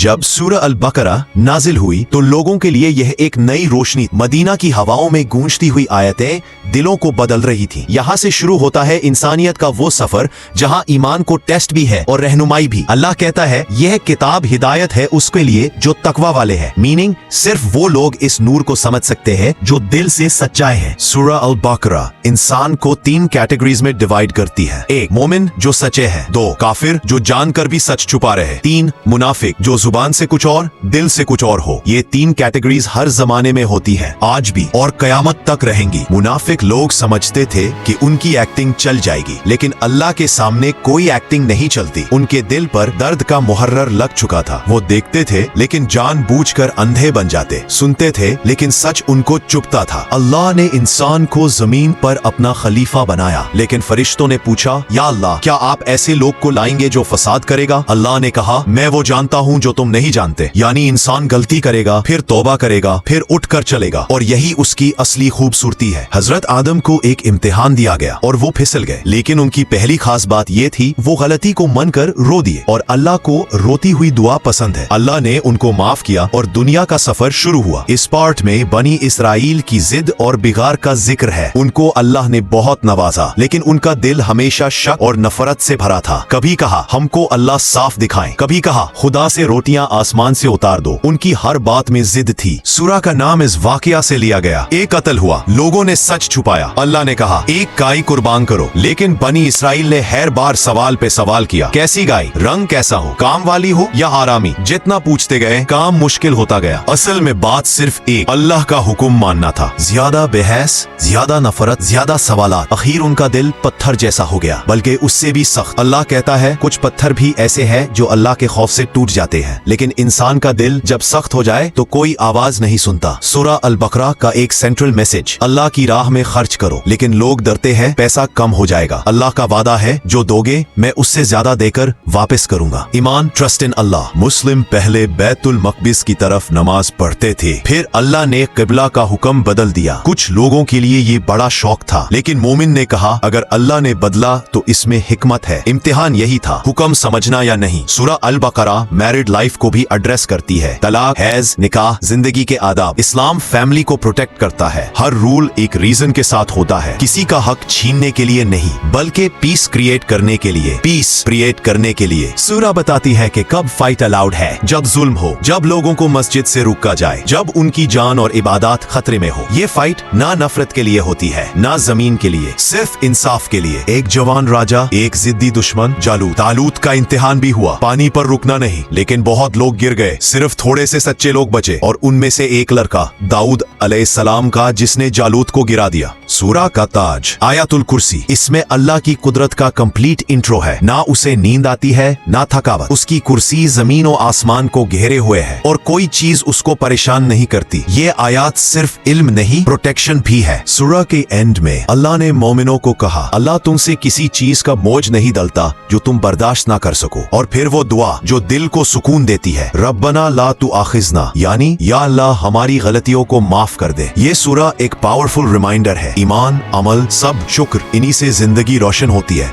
जब सूरह अल बकरा नाजिल हुई तो लोगों के लिए यह एक नई रोशनी, मदीना की हवाओं में गूंजती हुई आयतें दिलों को बदल रही थी। यहाँ से शुरू होता है इंसानियत का वो सफर जहाँ ईमान को टेस्ट भी है और रहनुमाई भी। अल्लाह कहता है यह किताब हिदायत है उसके लिए जो तकवा वाले हैं, मीनिंग सिर्फ वो लोग इस नूर को समझ सकते हैं जो दिल से सच्चाए हैं। सूरह अल बकरा इंसान को 3 कैटेगरीज में डिवाइड करती है। 1 मोमिन जो सच्चे हैं, 2 काफिर जो जानकर भी सच छुपा रहे, 3 मुनाफिक जो जुबान से कुछ और दिल से कुछ और हो। ये 3 कैटेगरीज हर जमाने में होती है, आज भी और कयामत तक रहेंगी। मुनाफिक लोग समझते थे कि उनकी एक्टिंग चल जाएगी, लेकिन अल्लाह के सामने कोई एक्टिंग नहीं चलती। उनके दिल पर दर्द का मुहर्रर लग चुका था। वो देखते थे लेकिन जानबूझकर अंधे बन जाते, सुनते थे लेकिन सच उनको चुभता था। अल्लाह ने इंसान को जमीन पर अपना खलीफा बनाया, लेकिन फरिश्तों ने पूछा या अल्लाह क्या आप ऐसे लोग को लाएंगे जो फसाद करेगा? अल्लाह ने कहा मैं वो जानता हूँ जो तुम नहीं जानते। यानी इंसान गलती करेगा, फिर तौबा करेगा, फिर उठकर चलेगा, और यही उसकी असली खूबसूरती है। हजरत आदम को एक इम्तिहान दिया गया और वो फिसल गए, लेकिन उनकी पहली खास बात ये थी वो गलती को मनकर रो दिए, और अल्लाह को रोती हुई दुआ पसंद है। अल्लाह ने उनको माफ किया और दुनिया का सफर शुरू हुआ। इस पार्ट में बनी इसराइल की जिद और बिगाड़ का जिक्र है। उनको अल्लाह ने बहुत नवाजा, लेकिन उनका दिल हमेशा शक और नफरत से भरा था। कभी कहा हमको अल्लाह साफ दिखाएं, कभी कहा खुदा से रोटियां आसमान से उतार दो। उनकी हर बात में जिद थी। सूरा का नाम इस वाकया से लिया गया। एक कत्ल हुआ, लोगों ने सच छुपाया। अल्लाह ने कहा एक गाय कुर्बान करो, लेकिन बनी इसराइल ने हर बार सवाल पे सवाल किया। कैसी गाय, रंग कैसा हो, काम वाली हो या आरामी? जितना पूछते गए काम मुश्किल होता गया। असल में बात सिर्फ एक, अल्लाह का हुक्म मानना था। ज्यादा बहस, ज्यादा नफरत, ज्यादा सवालात, आखिर उनका दिल पत्थर जैसा हो गया, बल्कि उससे भी सख्त। अल्लाह कहता है कुछ पत्थर भी ऐसे हैं जो अल्लाह के खौफ से टूट जाते हैं, लेकिन इंसान का दिल जब सख्त हो जाए तो कोई आवाज नहीं सुनता। सूरह अल बकरा का एक सेंट्रल मैसेज, अल्लाह की राह में खर्च करो, लेकिन लोग डरते हैं पैसा कम हो जाएगा। अल्लाह का वादा है जो दोगे मैं उससे ज्यादा देकर वापस करूंगा। ईमान, ट्रस्ट इन अल्लाह। मुस्लिम पहले बैतुल मकदिस की तरफ नमाज पढ़ते थे, फिर अल्लाह ने किबला का हुक्म बदल दिया। कुछ लोगों के लिए ये बड़ा शौक था, लेकिन मोमिन ने कहा अगर अल्लाह ने बदला तो इसमें हिकमत है। इम्तिहान यही था, हुक्म समझना या नहीं। सूरह अल बकरा मैरिड लाइफ को भी एड्रेस करती है। तलाक, हैज, निकाह, जिंदगी के आदाब। इस्लाम फैमिली को प्रोटेक्ट करता है। हर रूल एक रीजन के साथ होता है, किसी का हक छीनने के लिए नहीं, बल्कि पीस क्रिएट करने के लिए। पीस क्रिएट करने के लिए सूरह बताती है कि कब फाइट अलाउड है, जब जुल्म हो, जब लोगों को मस्जिद से रोका जाए, जब उनकी जान और इबादत खतरे में हो। ये फाइट ना नफरत के लिए होती है, ना जमीन के लिए, सिर्फ इंसाफ के लिए। एक जवान राजा, एक जिद्दी दुश्मन जालूत। तालूत का इम्तिहान भी हुआ, पानी पर रुकना नहीं, लेकिन बहुत लोग गिर गए, सिर्फ थोड़े से सच्चे लोग बचे, और उनमें से एक लड़का दाऊद अलैहिस्सलाम का, जिसने जालूत को गिरा दिया। सूरह का ताज आयतुल कुर्सी, इसमें अल्लाह की कुदरत का कंप्लीट इंट्रो है। ना उसे नींद आती है ना थकावट। उसकी कुर्सी जमीन और आसमान को घेरे हुए है और कोई चीज उसको परेशान नहीं करती। ये आयत सिर्फ इल्म नहीं, प्रोटेक्शन भी है। सूरह के एंड में अल्लाह ने मोमिनों को कहा अल्लाह तुमसे किसी चीज का बोझ नहीं डलता जो तुम बर्दाश्त ना कर सको। और फिर वो दुआ जो दिल को सुकून देती है, रब्बना ला तुआखिजना, यानी या अल्लाह हमारी गलतियों को माफ कर दे। ये सूरह एक पावरफुल रिमाइंडर है, ईमान, अमल, सब शुक्र, इन्हीं से जिंदगी रोशन होती है।